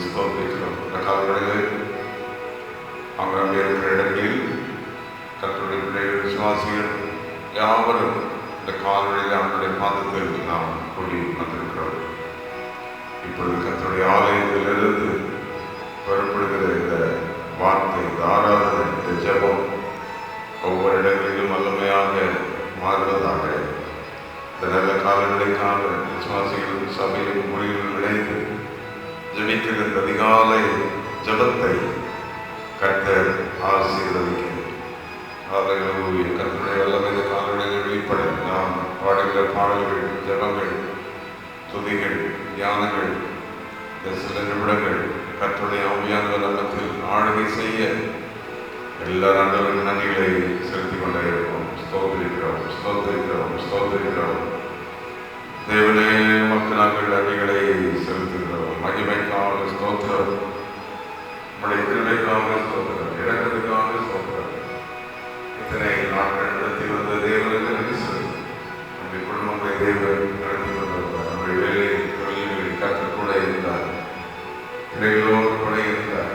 ஸ்தோத்திரிக்கிறோம். இந்த காலங்களில் அங்கே இருக்கிற இடங்களில் கர்த்தருடைய பிள்ளைகள் விசுவாசிகள் யாவரும் இந்த காலங்களில் அவருடைய பாதத்தில் நாம் கூடி வந்திருக்கிறோம். இப்பொழுது கர்த்தருடைய ஆலயத்திலிருந்து புறப்படுகிற இந்த வார்த்தை, இந்த ஆராதனை, இந்த ஜெபம் ஒவ்வொரு இடங்களிலும் வல்லமையாக மாறுவதாக. இந்த நல்ல காலங்களுக்காக விசுவாசிகளும் சபையும் மொழிகளும் இணைந்து ஜெபிக்கிற இந்த அதிகாலை ஜெபத்தை கர்த்தர் ஆசீர்வதிக்கிறார். கர்த்தருடைய வல்லமை இந்த காலங்களில் வெளிப்பட நாம் பாடுகிற பாடல்கள், ஜெபங்கள், துதிகள், தியானங்கள், இந்த சில நிமிடங்கள் கர்த்தருடைய ஆவியான நாமத்தில் ஆளுகை செய்ய எல்லா ஆண்டவரின் நன்றிகளை செலுத்திக் கொண்டே இருப்போம். ஸ்தோத்திரிக்கிறோம், ஸ்தோத்திரிக்கிறோம், ஸ்தோத்திரிக்கிறோம். தேவனே, மக்களாக நன்றிகளை செலுத்துகிறோம். மகிமைக்காக ஸ்தோத்திரம், நம்முடைய திருமைக்காக ஸ்தோத்திரம், இறக்கத்துக்காக ஸ்தோத்திரம். இத்தனை நாட்கள் நடத்தி வந்த தேவனுக்கு நன்றி செலுத்தும். நம்முடைய குடும்பங்களை தேவன் நடத்தி கொண்டிருந்தார். நம்முடைய வேலை தொழில்களில் கர்த்தர் கூட இருந்தார். இறைகளோடு கூட இருந்தார்.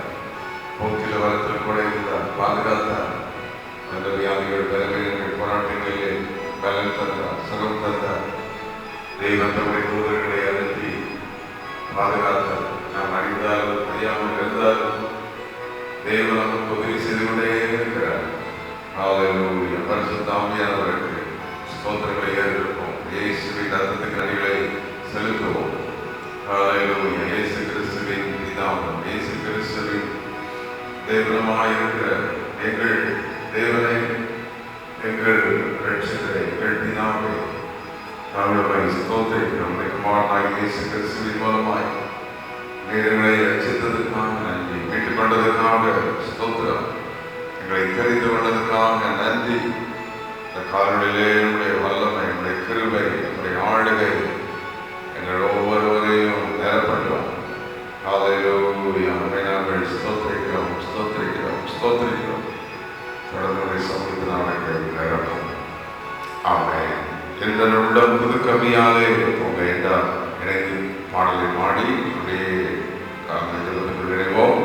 போக்கில வரத்தில் கூட இருந்தார், பாதுகாத்தார். அந்த வியாதிகள், பலவீனங்கள், போராட்டங்களிலே பலன் தந்தார், சுகம் தந்தார். தெய்வம் தம்முடைய தூதர்களை அனுப்பி பாதுகாத்தார். நாம் அறிந்தாலும் அறியாமல் இருந்தாலும் தேவன் நமக்கு உதவி செய்து கொண்டே இருக்கிறார். ஹல்லேலூயா. பரிசுத்த ஆவியானவருக்கு ஸ்தோத்திரங்களை ஏறெடுப்போம். இயேசுவின் ரத்தத்துக்கு நன்றிகளை செலுத்துவோம். ஹல்லேலூயா. இயேசு கிறிஸ்துவின் பிதாவும் இயேசு கிறிஸ்துவின் தேவனமாயிருக்கிற எங்கள் தேவனை, எங்கள் இரட்சகரை, எங்கள் பிதாவை நாங்கள் ஸ்தோத்திரிக்கிறோம். குமாரனாகிய இயேசு கிறிஸ்துவின் மூலமாய் எங்களை ரட்சித்ததற்காக நன்றி, மீட்டுக் கொண்டதற்காக ஸ்தோத்திரம், எங்களை தெரிந்து கொண்டதற்காக நன்றி. இந்த காலங்களிலே நம்முடைய வல்லமை, நம்முடைய கிருபை, நம்முடைய ஆளுகை எங்கள் ஒவ்வொருவரையும் நிரப்பட்டும். ஹல்லேலூயா. நாங்கள் ஸ்தோத்திரிக்கிறோம், ஸ்தோத்திரிக்கிறோம், ஸ்தோத்திரிக்கிறோம். தொடர்ந்து சமூகத்தினால் எங்கள் நிரப்பம். ஆமென். எந்த உள்ளம் புது கவியாலே போங்க என்றால் இணைந்து பாடலை பாடி அப்படியே நினைவோம்.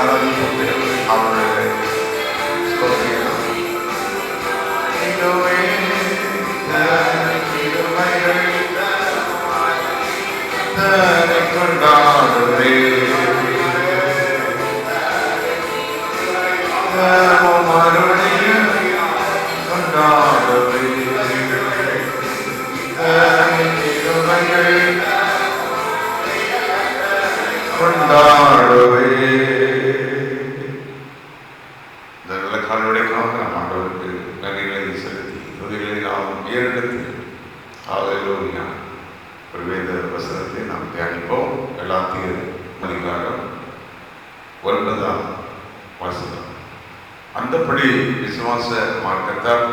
Hallelujah. அவருடைய கொண்டாடுவே கொண்டாடுவே கொண்டாடுவே. இந்த நல்ல கால்நடைக்காக நாம் ஆண்டவருக்கு நன்றிகளை செலுத்தி துதிகளை நாம் ஏறெடுத்து ஹல்லேலூயா ஒரு வேத வசனத்தை நாம் தியானிப்போம். கலாத்தியர் அதிகாரம் 9ஆம் வசனம். அந்தபடி விசுவாச மார்க்கத்தால்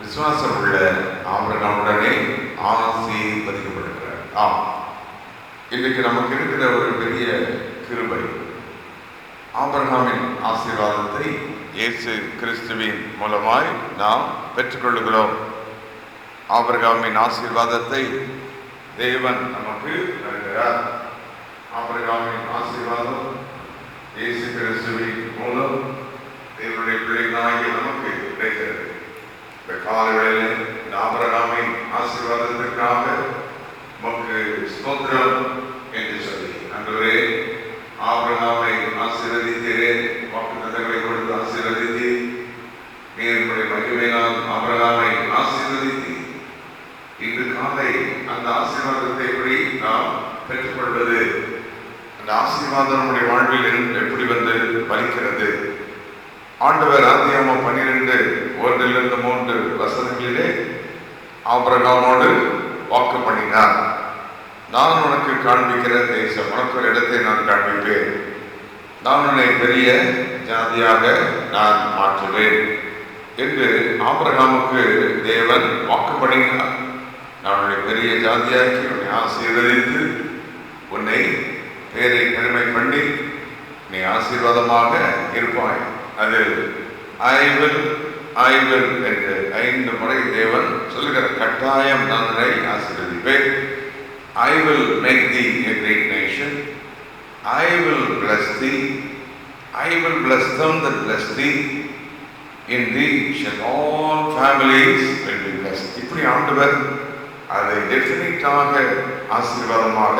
விசுவாசம் உள்ள ஆபிரகாமுடனே ஆசீர்வதிக்கப்பட்டிருக்கிறார். இன்றைக்கு நமக்கு இருக்கிற ஒரு பெரிய கிருபை, ஆபிரகாமின் ஆசீர்வாதத்தை இயேசு கிறிஸ்துவின் மூலமாய் நாம் பெற்றுக்கொள்கிறோம். ஆபிரகாமின் ஆசீர்வாதத்தை தேவன் நமக்கு தருகிறார். ஆபிரகாமின் ஆசீர்வாதம் இயேசு கிறிஸ்துவின் மூலம் தேவனுடைய பிள்ளைகளாகிய நமக்கு கிடைக்கிறது. இந்த காலவேளையில் இந்த ஆபிரகாமின் ஆசீர்வாதத்திற்காக உமக்கு ஸ்தோத்திரம் என்று சொல்லி, ஆண்டவரே ஆபிரகாமை ஆசீர்வதித்தீரே, வாக்குத்தத்தங்களை கொடுத்து ஆசீர்வதித்தீர். நீர் உம்முடைய மகிமையினால் ஆபிரகாமை ஆசீர்வதித்தீர். இன்று காலை அந்த ஆசீர்வாதத்தை எப்படி நாம் பெற்றுக்கொள்வது? அந்த ஆசீர்வாதம் நம்முடைய வாழ்வில் எப்படி வந்து பலிக்கிறது? ஆண்டவர் ஆதியாகமம் 12:1-3 வசனங்களிலே ஆபிரகாமோடு வாக்கு பண்ணினார். நான் உனக்கு காண்பிக்கிற தேசம், உனக்கு ஒரு இடத்தை நான் காண்பிப்பேன். நான் உன்னை பெரிய ஜாதியாக நான் மாற்றுவேன் என்று ஆபிரகாமுக்கு தேவன் வாக்கு பண்ணினார். நான் உன்னை பெரிய ஜாதியாக்கி உன்னை ஆசீர்வதித்து உன்னை பேரை பெருமை பண்ணி நீ ஆசீர்வாதமாக இருப்பாய். அது ஐ வில் என்று 5 முறை தேவன் சொல்லுகிற கட்டாயம் நான் உன்னை ஆசீர்வதிப்பேன். I will make thee a great nation. I will bless thee. I will bless them that bless thee. In thee shall all families will be blessed. இப்படி ஆண்டவர் அதை டெஃபினிட்டாக ஆசீர்வாதமாக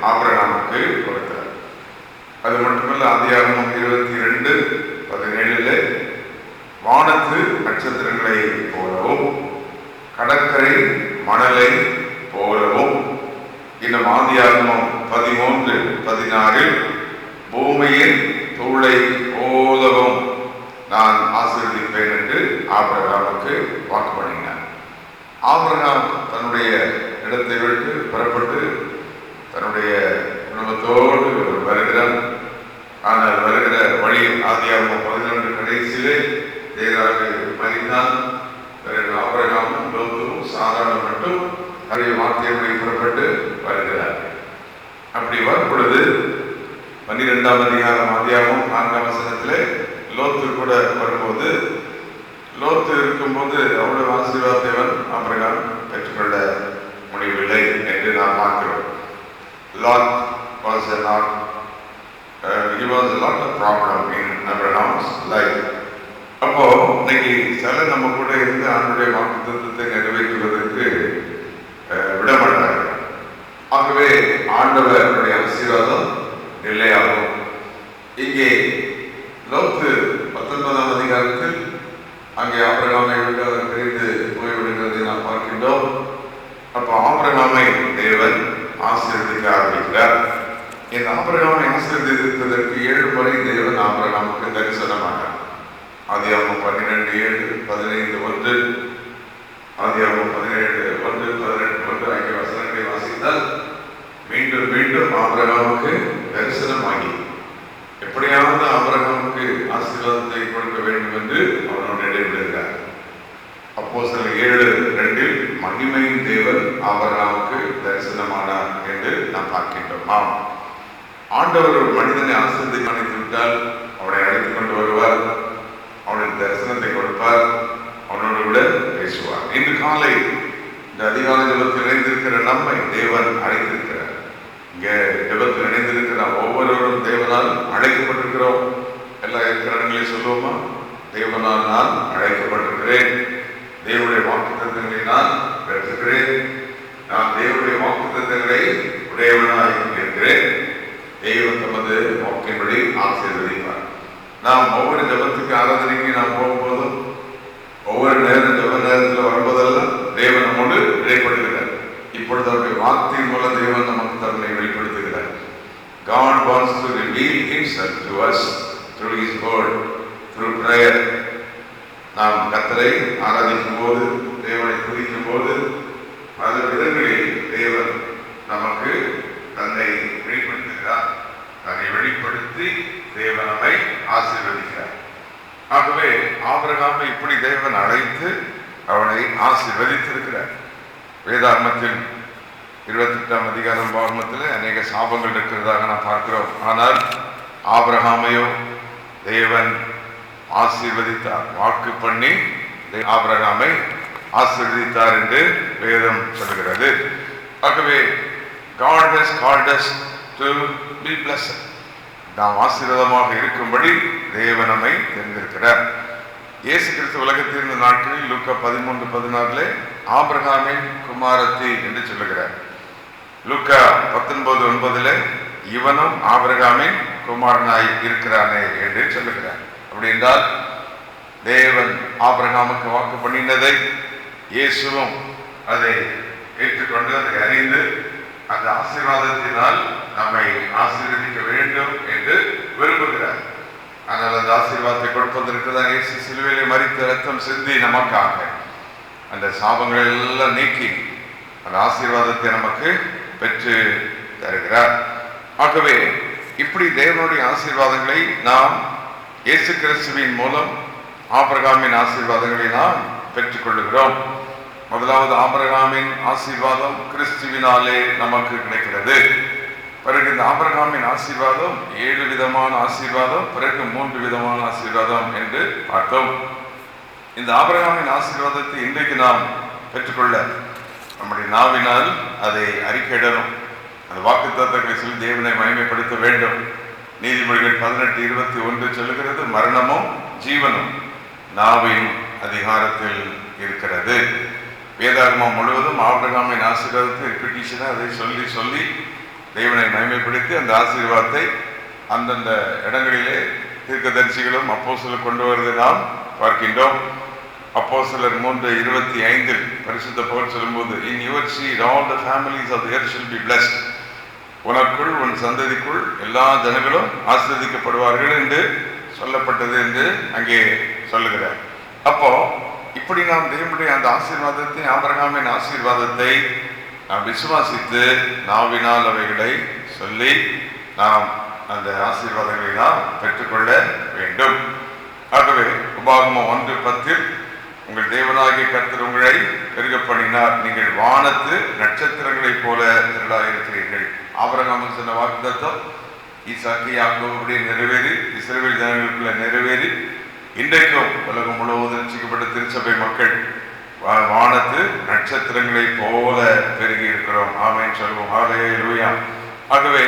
ஆபிரகாமுக்கு கொடுத்தார். அது மட்டுமல்ல, ஆதியாகமம் 22:17 வானத்து நட்சத்திரங்களை போலவும் கடற்கரை மணலை போலவும், இன்னும் ஆதியாகமம் 13:16 பூமியின் தூளை போலவும் நான் ஆசீர்வதிப்பேன் என்று ஆபிரகாமுக்கு வாக்கு பண்ணினார். ஆபிரகாம் தன்னுடைய இடத்தை விட்டு புறப்பட்டு தன்னுடைய குடும்பத்தோடு வருகிறார். ஆனால் வருகிற வழி ஆதியாகமம் 11 கடைசியிலே தேராக மறித்தான். ஆபிரகாமும் லோத்தும் சாராளும் மட்டும் நிறைய வார்த்தைகளை புறப்பட்டு வருகிறார். அப்படி வரும் பொழுது 12ஆம் அதிகாரம் ஆதியாகமம் 4ஆம் வசனத்திலே லோத்து கூட வரும்போது, லோத்து இருக்கும்போது அவ்வளவு ஆசீர்வாதம் ஆபிரகாம் பெற்றுக்கொள்ள முடியவில்லை என்று நாம் பார்க்கிறோம். Lot was a lot of problem in Abraham's life. அப்போ இன்னைக்கு சில நம்ம கூட இருந்து ஆண்டுடைய வாக்குத்தத்தத்தை நிறைவேற்றுவதற்கு விடமாட்டார்கள். ஆகவே ஆண்டவருடைய ஆசீர்வாதம் நிலையாகும். இங்கே லோத்து 19ஆம் அதிகாரத்தில் அங்கே ஆபிரகாமை விட்டு அவர் பிரிந்து போய்விடுகிறதை நாம் பார்க்கின்றோம். அப்போ ஆபிரகாமை தேவன் ஆசீர்வதிக்க ஆரம்பிக்கிறார். இந்த ஆபிரகாமை ஆசீர்வதிப்பதற்கு 7 முறை தேவன் ஆபிரகாமுக்கு தரிசனமானார். ஆதியாகமம் 12:7, 15:1, ஆதியாகமம் 17:1-18 ஆகிய வசனங்களை வாசித்தால் மீண்டும் மீண்டும் ஆபிரகாமுக்கு தரிசனமாகி எப்படியாவது ஆபிரகாமுக்கு ஆசீர்வாதத்தை கொடுக்க வேண்டும் என்று அவனோடு இடைவிடுகிறார். அப்போஸ்தலர் 7:2 மகிமையின் தேவன் ஆபிரகாமுக்கு தரிசனமானார் என்று நாம் பார்க்கின்றோம். ஆண்டவர் ஒரு மனிதனை ஆசீர்வதித்து அழைத்து விட்டால் அவனை அழைத்துக் கொண்டு வருவார், அவனுக்கு தரிசனத்தை கொடுப்பார், அவனோடு விட பேசுவார். இன்று காலை இந்த அதிகாலை ஜெபத்தில் இணைந்திருக்கிற நம்மை தேவன் அழைத்திருக்கிறார். இங்கே ஜெபத்தில் இணைந்திருக்கிற ஒவ்வொருவரும் தேவனால் அழைக்கப்பட்டிருக்கிறோம். வாக்குத்தத்தங்களை சொல்லுவோமா? தேவனால் நான் அழைக்கப்பட்டிருக்கிறேன், தேவனுடைய வாக்குத்தத்தங்களை நான் பெற்றுகிறேன், நான் தேவனுடைய வாக்குத்தத்தங்களை உடையவனாய் இருக்கிறேன், தெய்வம் தமது வாக்கின்படி ஆசீர்வதிப்பார். நாம் ஒவ்வொரு ஜபத்துக்கு ஆராதனைக்கு நாம் போகும்போதும் ஒவ்வொரு நேரம் ஜப நேரத்தில் வரும்போதெல்லாம் தேவன் நம்மோடு இடைப்படுகிறார். இப்பொழுது அவருடைய வார்த்தையின் மூலம் தேவன் நமக்கு தன்னை வெளிப்படுத்துகிறார். God wants to reveal himself to us through his word, through prayer. நாம் கர்த்தரை ஆராதிக்கும் போது, தேவனை துதிக்கும் போது பல விதங்களில் தேவன் நமக்கு தன்னை வெளிப்படுத்துகிறார். தன்னை வெளிப்படுத்தி தேவன் நம்மை ஆசீர்வதிக்கிறார். ஆகவே ஆபிரகாமை இப்படி தேவன் அழைத்து அவனை ஆசீர்வதித்திருக்கிறார். வேதாகமத்தில் 28ஆம் அதிகாரம் பாகமத்தில் அநேக சாபங்கள் இருக்கிறதாக நாம் பார்க்கிறோம். ஆனால் ஆபிரகாமையோ தேவன் ஆசீர்வதித்தார். வாக்கு பண்ணி ஆபிரகாமை ஆசீர்வதித்தார் என்று வேதம் சொல்கிறது. ஆகவே God has called us to be blessed. நாம் ஆசீர்வாதமாக இருக்கும்படி தேவன் நம்மை தெரிந்திருக்கிறார். இயேசு கிறிஸ்து உலகத்தில் இருந்த நாட்களில் லூக்கா 13:14 ஆபிரகாமின் குமாரத்தி என்று சொல்லுகிறார். லூக்கா 19:9 இவனும் ஆபிரகாமின் குமாரனாய் இருக்கிறானே என்று சொல்லுகிறார். அப்படி என்றால் தேவன் ஆபிரகாமுக்கு வாக்கு பண்ணினதை இயேசுவும் அதை ஏற்றுக்கொண்டு அதை அறிந்து அந்த ஆசீர்வாதத்தினால் நம்மை ஆசீர்வதிக்க வேண்டும் என்று விரும்புகிறார். ஆனால் அந்த ஆசீர்வாதத்தை கொடுப்பதற்கு தான் இயேசு சிலுவையிலே மரித்து ரத்தம் சிந்தி நமக்காக அந்த சாபங்கள் எல்லாம் நீக்கி அந்த ஆசீர்வாதத்தை நமக்கு பெற்று தருகிறார். ஆகவே இப்படி தேவனுடைய ஆசீர்வாதங்களை நாம் இயேசு கிறிஸ்துவின் மூலம் ஆபிரகாமின் ஆசீர்வாதங்களை நாம் பெற்றுக்கொள்ளுகிறோம். முதலாவது ஆபிரகாமின் ஆசீர்வாதம் கிறிஸ்துவினாலே நமக்கு கிடைக்கிறது. பிறகு இந்த ஆபிரகாமின் ஆசீர்வாதம் 7 விதமான ஆசீர்வாதம், பிறகு 3 விதமான ஆசீர்வாதம் என்று பார்த்தோம். இந்த ஆபிரகாமின் ஆசீர்வாதத்தை இன்றைக்கு நாம் பெற்றுக்கொள்ள நம்முடைய நாவினால் அதை அறிக்கையிடணும். அந்த வாக்குத்தத்தங்களை சொல்லி தேவனை மகிமைப்படுத்த வேண்டும். நீதிமொழிகள் 18:21 சொல்லுகிறது, மரணமும் ஜீவனும் நாவின் அதிகாரத்தில் இருக்கிறது. வேதாகமம் முழுவதும் ஆபிரகாமின் ஆசீர்வாதத்தை ரிப்பீட்டேஷனாக அதை சொல்லி சொல்லி தேவனை மகிமைப்படுத்தி அந்த ஆசீர்வாதத்தை அந்தந்த இடங்களிலே தீர்க்கதரிசிகளும் அப்போஸ்தலரும் கொண்டு வருவதை நாம் பார்க்கின்றோம். அப்போஸ்தலர் 3:25 பரிசுத்த பவுல் சொல்லும்போது, in your seed all the families of the earth shall be blessed. உனக்குள் உன் சந்ததிக்குள் எல்லா ஜனங்களும் ஆசீர்வதிக்கப்படுவார்கள் என்று சொல்லப்பட்டது என்று அங்கே சொல்லுகிறார். அப்போ இப்படி நாம் தேவனுடைய அந்த ஆசீர்வாதத்தை, ஆபிரகாமின் ஆசீர்வாதத்தை நாம் விசுவாசித்து நாவினால் அவைகளை சொல்லி நாம் அந்த ஆசீர்வாதங்களை நாம் பெற்றுக்கொள்ள வேண்டும். ஆகவே உபாகமம் 1:10 உங்கள் தேவனாகிய கர்த்தர் உங்களை பெருக பண்ணினார், நீங்கள் வானத்து நட்சத்திரங்களைப் போல திரளாயிருக்கிறீர்கள். ஆபிரகாமுக்கு சொன்ன வாக்குத்தத்தம் ஈசாக்கு யாக்கோபுடைய நிறைவேறி இஸ்ரவேல் ஜனங்களுக்குள்ள நிறைவேறி இன்றைக்கும் உலகம் முழுவதும் ரட்சிக்கப்பட்ட திருச்சபை மக்கள் வானத்து நட்சத்திரங்களை போல பெருகி இருக்கிறோம். ஆமென் சொல்வோம். ஹல்லேலூயா. ஆகவே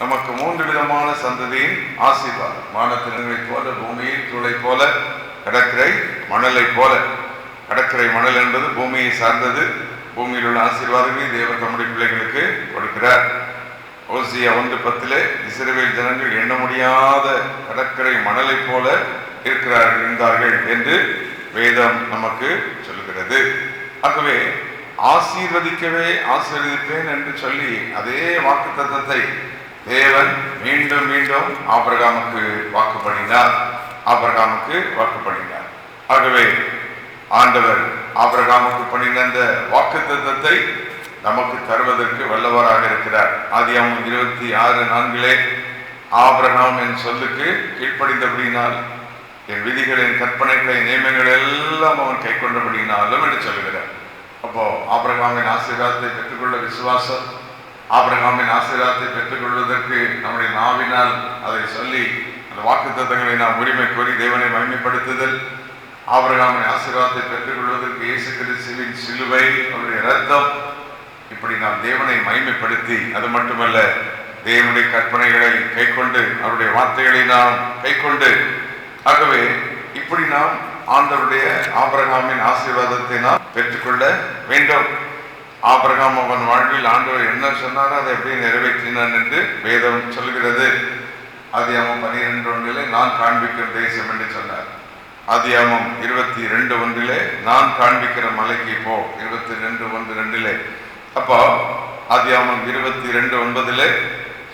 நமக்கு 3 விதமான சந்ததியின் ஆசீர்வாதம், வானத்தினங்களை போல, பூமியின் தூளை போல, கடற்கரை மணலை போல. கடற்கரை மணல் என்பது பூமியை சார்ந்தது. பூமியில் உள்ள ஆசீர்வாதங்களை தேவன் தம்முடைய பிள்ளைகளுக்கு கொடுக்கிறார். ஓசியா 1:10 இஸ்ரவேல் ஜனங்கள் எண்ண முடியாத கடற்கரை மணலை போல இருந்தார்கள் என்று வேதம் நமக்கு சொல்லுகிறது. ஆகவே ஆசீர்வதிக்கவே ஆசீர்வதிப்பேன் என்று சொல்லி அதே வாக்குத்தத்தத்தை தேவன் மீண்டும் மீண்டும் ஆபிரகாமுக்கு வாக்கு பண்ணினார். ஆகவே ஆண்டவர் ஆபிரகாமுக்கு பண்ணின அந்த வாக்குத்தத்தத்தை நமக்கு தருவதற்கு வல்லவராக இருக்கிறார். ஆதியாகமம் 26:4 ஆபிரகாம் என் சொல்லுக்கு கீழ்ப்படிந்தபடியினால் என் விதிகளின் கற்பனைகளை நியமங்கள் எல்லாம் அவன் கை கொண்டபடினாலும் என்று சொல்லுகிறார். அப்போ ஆபிரகாமின் ஆசீர்வாதத்தை பெற்றுக்கொள்ள விசுவாசம், ஆபிரகாமின் ஆசீர்வாதத்தை பெற்றுக்கொள்வதற்கு நம்முடைய நாவினால் அதை சொல்லி அந்த வாக்குத்தத்தங்களை நாம் உரிமை கோரி தேவனை மகிமைப்படுத்துதல், ஆபிரகாமின் ஆசீர்வாதத்தை பெற்றுக்கொள்வதற்கு இயேசு கிறிஸ்துவின் சிலுவை, அவருடைய இரத்தம், இப்படி நாம் தேவனை மகிமைப்படுத்தி, அது மட்டுமல்ல தேவனுடைய கற்பனைகளை கைக்கொண்டு அவருடைய வார்த்தைகளை நாம் கைக்கொண்டு ஆகவே இப்படி நாம் ஆண்டவருடைய ஆபிரகாமின் ஆசீர்வாதத்தை நாம் பெற்றுக்கொள்ள வேண்டும். ஆபிரகாம் அவன் வாழ்வில் ஆண்டவர் என்ன சொன்னாரோ அதை எப்படி நிறைவேற்றினான் என்று வேதம் சொல்கிறது. ஆதியாகமம் 12:1 நான் காண்பிக்கிற தேசம் என்று சொன்னார். ஆதியாகமம் 22:1 நான் காண்பிக்கிற மலைக்கு போ. 22:1-2 அப்போ ஆதியாகமம் 22:9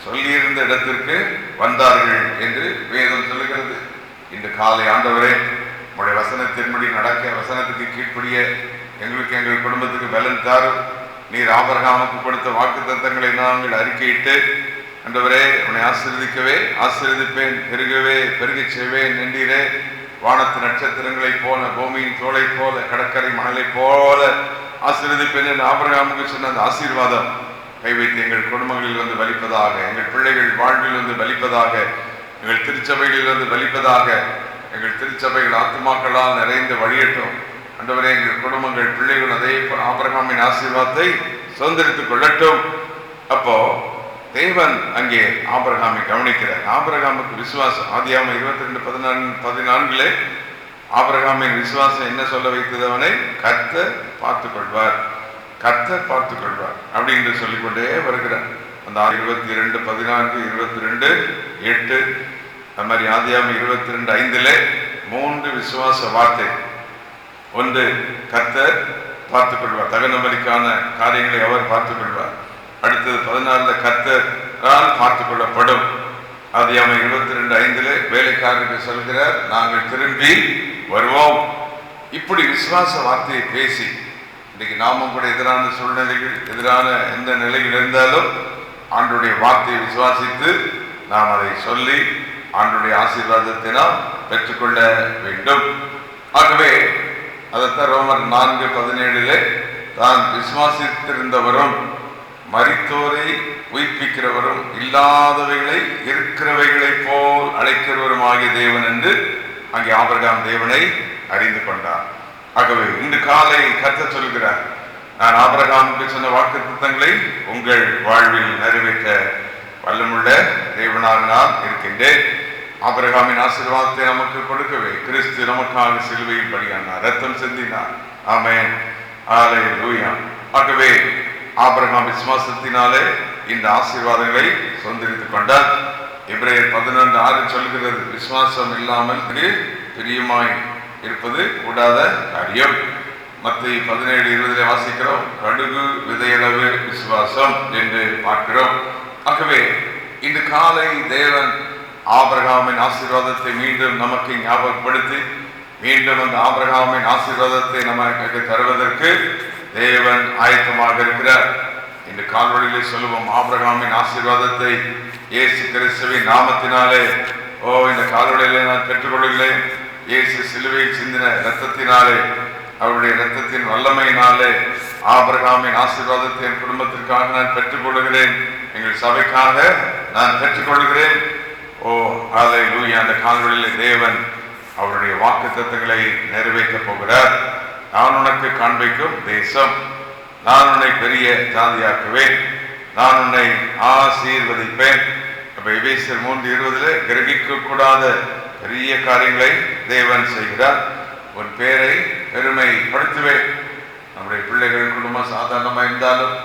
சொல்லியிருந்த இடத்திற்கு வந்தார்கள் என்று வேதம் சொல்லுகிறது. இன்று காலை ஆண்டவரே உங்களுடைய வசனத்தின்படி நடக்க, வசனத்துக்கு கீழ்ப்படிய எங்களுக்கு எங்கள் குடும்பத்துக்கு பலன் தாரும். நீர் ஆபிரகாமுக்கு கொடுத்த வாக்குத்தத்தங்களை நாங்கள் அறிக்கையிட்டு ஆண்டவரே உன்னை ஆசீர்வதிக்கவே ஆசீர்வதிப்பேன், பெருகவே பெருகச் செய்வேன் என்றீரே. வானத்து நட்சத்திரங்களை போல, பூமியின் தோலை போல, கடற்கரை மணலை போல ஆசீர்வதிப்பேன் என்று ஆபிரகாமுக்கு சொன்ன அந்த ஆசீர்வாதம் கை வைத்து எங்கள் குடும்பங்களில் வந்து வலிப்பதாக, எங்கள் பிள்ளைகள் வாழ்வில் வந்து வலிப்பதாக, எங்கள் திருச்சபைகளில் வந்து வலிப்பதாக. எங்கள் திருச்சபைகள் ஆத்துமாக்களால் நிறைந்து வழியட்டும். ஆண்டவரே எங்கள் குடும்பங்கள் பிள்ளைகள் அதே ஆபிரகாமின் ஆசீர்வாதத்தை சுதந்திரித்துக் கொள்ளட்டும். அப்போ தேவன் அங்கே ஆபிரகாமை கவனிக்கிறார். ஆபிரகாமுக்கு விசுவாசம் ஆதியாகமம் 22:14 ஆபிரகாமின் விசுவாசம் என்ன சொல்ல வைத்தது? அவனை கர்த்தர் பார்த்துக் கொள்வார், கர்த்தர் பார்த்துக் கொள்வார் அப்படின்னு சொல்லிக்கொண்டே வருகிறார். அந்த 22:14, 22:8 அது மாதிரி ஆதியாகமம் 22:5 3 விசுவாச வார்த்தை. ஒன்று, கர்த்தர் பார்த்துக் கொள்வார், தகன பலிக்கான காரியங்களை அவர் பார்த்துக் கொள்வார். அடுத்தது 14 கர்த்தரால் பார்த்துக் கொள்ளப்படும். ஆதியாகமம் 22:5 வேலைக்காரருக்கு சொல்கிறார், நாங்கள் திரும்பி வருவோம். இப்படி விசுவாச வார்த்தையை பேசி இன்னைக்கு நாமும் கூட எதிரான சூழ்நிலைகள், எதிரான எந்த நிலையில் இருந்தாலும் ஆண்டவருடைய வார்த்தையை விசுவாசித்து நாம் அதை சொல்லி ஆண்டவருடைய ஆசீர்வாதத்தை நாம் பெற்றுக்கொள்ள வேண்டும். ஆகவே அதைத்தான் ரோமர் 4:17 தான் விசுவாசித்திருந்தவரும் மரித்தோரை உயிர்ப்பிக்கிறவரும் இல்லாதவைகளை இருக்கிறவைகளை போல் அழைக்கிறவரும் ஆகிய தேவன் என்று அங்கே ஆபிரகாம் தேவனை அறிந்து கொண்டார். ஆகவே இன்று காலை கர்த்தர் சொல்கிறார், நான் ஆபிரகாமுக்கு சொன்ன வாக்குத்தத்தங்களை உங்கள் வாழ்வில் நிறைவேற்ற வல்லமுள்ள தேவனாக நான் இருக்கின்றேன். ஆபிரகாமின் ஆசீர்வாதத்தை நமக்கு கொடுக்கவே கிறிஸ்து நமக்காக சிலுவையில் பலியானார், ரத்தம் சிந்தினார். ஆமென், அல்லேலூயா. ஆகவே ஆபிரகாம் விசுவாசத்தினாலே இந்த ஆசீர்வாதங்களை சொந்தரித்துக் கொண்டார். எபிரேயர் 11:6 சொல்கிறது, விசுவாசம் இல்லாமல் பிரியமாய் இருப்பது கூடாத காரியம். மத்தேயு 17:20 வாசிக்கிறோம், கடுகு விதையளவு விசுவாசம் என்று பார்க்கிறோம். ஆகவே இன்று காலை தேவன் ஆபிரகாமின் ஆசீர்வாதத்தை மீண்டும் நமக்கு ஞாபகப்படுத்தி மீண்டும் அந்த ஆபிரகாமின் ஆசீர்வாதத்தை நமக்கு தருவதற்கு தேவன் ஆயத்தமாக இருக்கிறார். இன்று கால்வழியிலே சொல்லுவோம், ஆபிரகாமின் ஆசீர்வாதத்தை இயேசு கிறிஸ்துவின் நாமத்தினாலே இந்த கால்வழியிலே நான் பெற்றுக்கொள்கிறேன். இயேசு சிலுவையில் சிந்தின இரத்தத்தினாலே, அவருடைய இரத்தத்தின் வல்லமையினாலே ஆபிரகாமின் ஆசீர்வாதத்தை என் குடும்பத்திற்காக நான் பெற்றுக்கொள்கிறேன், எங்கள் சபைக்காக நான் பெற்றுக்கொள்கிறேன். அல்லேலூயா. அந்த கால்வழியிலே தேவன் அவருடைய வாக்குத்தத்தங்களை நிறைவேற்றப் போகிறார். நான் உனக்கு காண்பிக்கும் தேசம், நான் உன்னை பெரிய ஜாதியாக்குவேன், நான் உன்னை ஆசீர்வதிப்பேன். எபேசியர் 3:20 கிரகிக்க கூடாத பெரிய காரியங்களை தேவன் செய்கிறார். உன் பேரை பெருமைப்படுத்துவேன். நம்முடைய பிள்ளைகள் குடும்பம் சாதாரணமாக இருந்தாலும்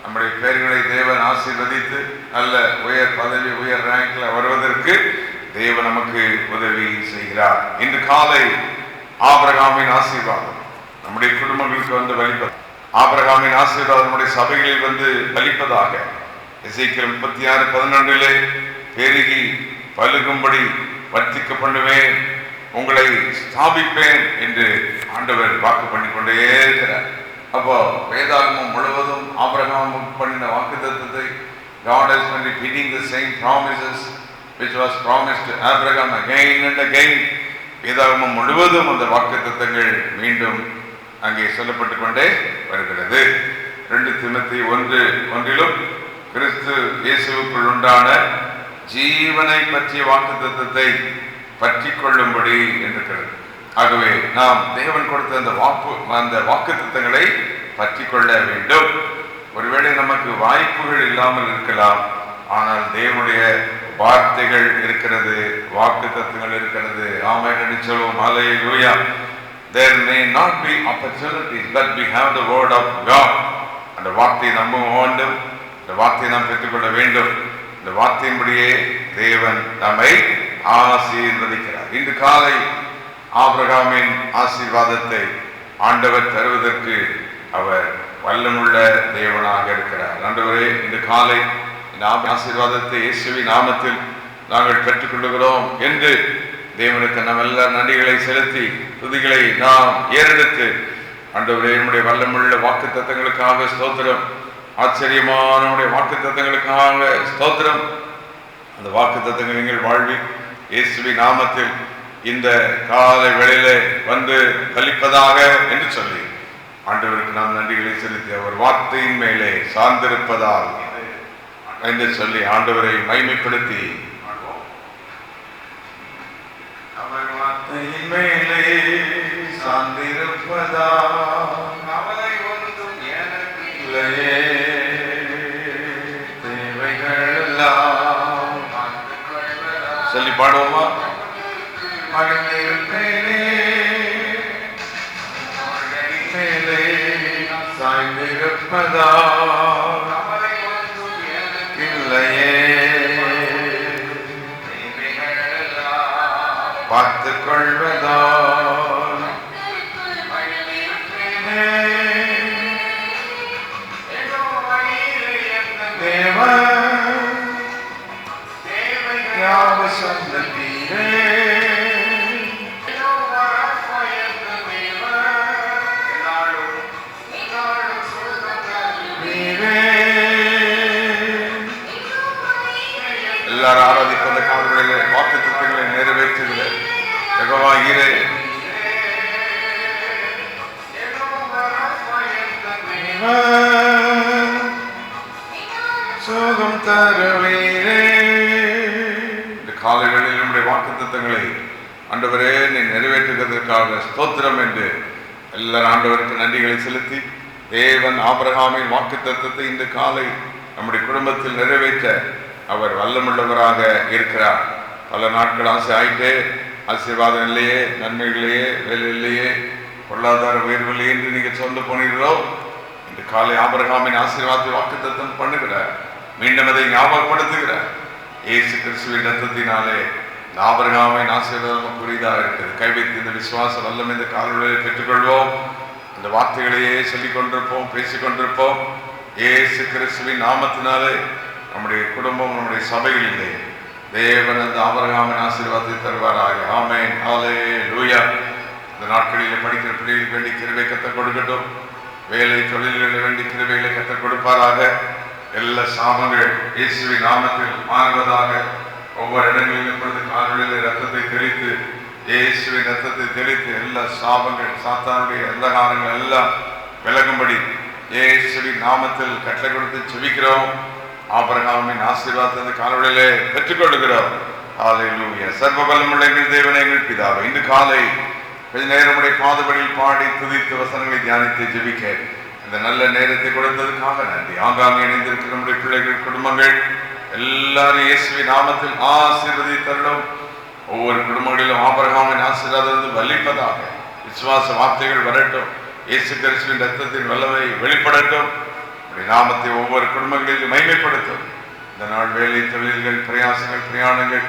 நம்முடைய பெயர்களை தேவன் ஆசீர்வதித்து நல்ல உயர் பதவி, உயர் ரேங்க்ல வருவதற்கு தேவன் நமக்கு உதவி செய்கிறார். இன்று காலை ஆபிரகாமின் ஆசீர்வாதம் நம்முடைய குடும்பங்களுக்கு வந்து வலிப்பது, ஆபிரகாமின் ஆசீர்வாதம் நம்முடைய சபைகளில் வந்து வலிப்பதாக. எசேக்கியேல் 36:11 பெருகி பலுகும்படி வர்த்திக்க பண்ணுவேன், உங்களை ஸ்தாபிப்பேன் என்று ஆண்டவர் வாக்கு பண்ணி கொண்டே இருக்கிறார். அப்போ வேதாகமம் முழுவதும் ஆபிரகாம் பண்ணின வாக்குத்தத்தத்தை God has been repeating the same promises which was promised to Abraham again and again. வேதாகமம் முழுவதும் அந்த வாக்குத்தத்தங்கள் மீண்டும் அங்கே சொல்லப்பட்டு கொண்டே வருகிறது. 2 தீமோத்தேயு 1:1 கிறிஸ்து இயேசுவுக்குள் உண்டான ஜீவனை பற்றிய வாக்குத்தத்தத்தை பற்றி கொள்ளும்படி இருக்கிறது. ஆகவே நாம் தேவன் கொடுத்த அந்த வாக்குத்தத்தங்களை பற்றி கொள்ள வேண்டும். ஒருவேளை நமக்கு வாய்ப்புகள் இல்லாமல் இருக்கலாம், ஆனால் தேவனுடைய வார்த்தைகள் இருக்கிறது, வாக்கு தத்துவங்கள் இருக்கிறது. ஆமென் என்று சொல்வோம். ஹல்லேலூயா. There may not be opportunities, but we have the word of God. அந்த வார்த்தையை நம்ப வேண்டும், இந்த வார்த்தையை நாம் பெற்றுக்கொள்ள வேண்டும். இந்த வார்த்தையின்படியே தேவன் நம்மை ஆசீர்வதிக்கிறார். இன்று காலை ஆபிரகாமின் ஆசீர்வாதத்தை ஆண்டவர் தருவதற்கு அவர் வல்லமுள்ள தேவனாக இருக்கிறார். ஆண்டவரே, இன்று காலை இந்த ஆசீர்வாதத்தை இயேசுவின் நாமத்தில் நாங்கள் பெற்றுக்கொள்ளுகிறோம் என்று தேவனுக்கு நாம் எல்லா நன்றிகளை செலுத்தி துதிகளை நாம் ஏறெடுத்து, ஆண்டவரே, நம்முடைய வல்லமுள்ள வாக்கு தத்தங்களுக்காக ஸ்தோத்திரம், ஆச்சரியமான நம்முடைய வாக்கு தத்தங்களுக்காக ஸ்தோத்திரம். அந்த வாக்கு தத்தங்கள் எங்கள் வாழ்வில் இயேசுவின் நாமத்தில் இந்த காலை வேளையிலே வந்து கலிப்பதாக என்று சொல்லி ஆண்டவருக்கு நாம் நன்றிகளை செலுத்தி அவர் வார்த்தையின் மேலே சார்ந்திருப்பதால் என்று சொல்லி ஆண்டவரை மகிமைப்படுத்தி அவர் வார்த்தையின் மேலே சார்ந்திருப்பதால் கவலை ஒன்றும் எனக்கு இல்லையே, தேவைகள் எல்லாம் சொல்லி பாடுவோமா? சாய்ந்திருப்பதால் இல்லையே, பார்த்துக் கொள்வதால் தேவ சொந்தீரே, எல்லாரும் ஆராதிக்க அந்த காலங்களிலே வாக்கு தத்தங்களை நிறைவேற்றுகிற யெகோவா ஈரே, சுகம் தருவீரே. இந்த காலை வேளையில் நம்முடைய வாக்கு தத்தங்களை ஆண்டவரே நீ நிறைவேற்றுகிறதற்காக ஸ்தோத்திரம் என்று எல்லாரும் ஆண்டவருக்கு நன்றிகளை செலுத்தி, தேவன் ஆபிரகாமின் வாக்கு தத்தத்தை இந்த காலை நம்முடைய குடும்பத்தில் நிறைவேற்ற அவர் வல்லமுள்ளவராக இருக்கிறார். பல நாட்கள் ஆசை ஆயிட்டே, ஆசீர்வாதம் இல்லையே, நன்மைகளையே, வேலை இல்லையே, பொருளாதார உயர்வு இல்லையே என்று நீங்கள் சொல்ல போனீர்களோ, இந்த காலை ஆபிரகாமின் ஆசீர்வாதத்தை வாக்குத்தத்தம் பண்ணுகிறார். மீண்டும் அதை ஞாபகப்படுத்துகிறார். இயேசு கிறிஸ்துவின் ரத்தத்தினாலே இந்த ஆபிரகாமின் ஆசீர்வாதம் புரிதாக இருக்கிறது. கைவைத்து இந்த விசுவாச வல்லம் இந்த காலையில் பெற்றுக்கொள்வோம். அந்த வார்த்தைகளையே சொல்லிக் கொண்டிருப்போம், பேசிக் கொண்டிருப்போம். இயேசு கிறிஸ்துவின் நாமத்தினாலே நம்முடைய குடும்பம், நம்முடைய சபைகளிலே தேவன் அந்த ஆபிரகாமின் ஆசீர்வாதத்தை தருவாராக. ஆமென். ஹல்லேலூயா. இந்த நாட்களில் படிக்கிற பிள்ளைகளுக்கு வேண்டி கிருபை கத்தர் கொடுக்கட்டும். வேலை தொழில்களை வேண்டி கிருபைகளை கத்தர் கொடுப்பாராக. எல்லா சாபங்கள் இயேசுவின் நாமத்தில் மாறுவதாக. ஒவ்வொரு இடங்களிலும் பொழுது கால்களிலே ரத்தத்தை தெளித்து, இயேசுவின் ரத்தத்தை தெளித்து எல்லா சாபங்கள், சாத்தானுடைய எல்லா காரணங்கள் எல்லாம் விலகும்படி இயேசுவின் நாமத்தில் கட்டளை கொடுத்து செபிக்கிறோம். ஆபிரகாமின் ஆசீர்வாதத்தை அந்த காலவெளியிலே பெற்றுக்கொள்கிறோம். ஹல்லேலூயா. சர்வ வல்லமையுள்ள எங்கள் தேவனே, எங்கள் பிதாவே, இன்று காலை கொஞ்ச நேரமுடைய பாதபடியில் பாடி துதித்து வசனங்களை தியானித்து ஜெபிக்க இந்த நல்ல நேரத்தை கொடுத்ததுக்காக நன்றி. ஆங்காங்கே இணைந்திருக்கிற நம்முடைய பிள்ளைகள், குடும்பங்கள் எல்லாரும் இயேசுவின் நாமத்தில் ஆசீர்வதித்தருளும். ஒவ்வொரு குடும்பங்களிலும் ஆபிரகாமின் ஆசீர்வாதம் வலிப்பதாக. விசுவாச வார்த்தைகள் வரட்டும். இயேசு கிறிஸ்துவின் ரத்தத்தின் வல்லமை வெளிப்படட்டும். நாமத்தை ஒவ்வொரு குடும்பங்களிலும் மகிமைப்படுத்தும். இந்த நாள் வேலை, தொழில்கள், பிரயாசங்கள், பிரயாணங்கள்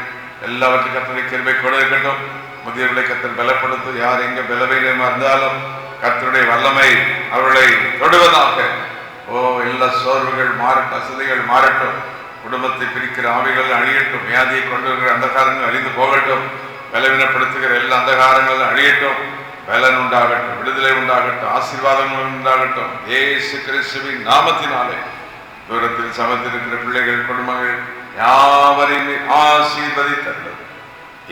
எல்லாவற்றையும் கர்த்தருடைய கிருபை கொடுக்கட்டும். முதியவர்களை கர்த்தர் பலப்படுத்தும். யார் எங்க பலவீனமா இருந்தாலும் கர்த்தருடைய வல்லமை அவர்களை தொடுவதாக. எல்லா சோர்வுகள் மாறட்டும், அசதிகள் மாறட்டும். குடும்பத்தை பிரிக்கிற ஆவிகள் அழியட்டும். வியாதியை கொண்டு வருகிற அந்தகாரங்கள் அழிந்து போகட்டும். பலவீனப்படுத்துகிற எல்லா அந்தகாரங்களும் அழியட்டும். பலன் உண்டாகட்டும், விடுதலை உண்டாகட்டும், ஆசீர்வாதங்கள் உண்டாகட்டும். இயேசு கிறிஸ்துவின் நாமத்தினாலே தூரத்தில் சமத்திருக்கிற பிள்ளைகள், குடும்பங்கள் யாவரையும் ஆசீர்வதித்தருளும்.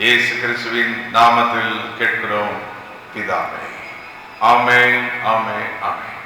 இயேசு கிறிஸ்துவின் நாமத்தில் கேட்கிறோம் பிதாவே. ஆமென், ஆமென், ஆமென்.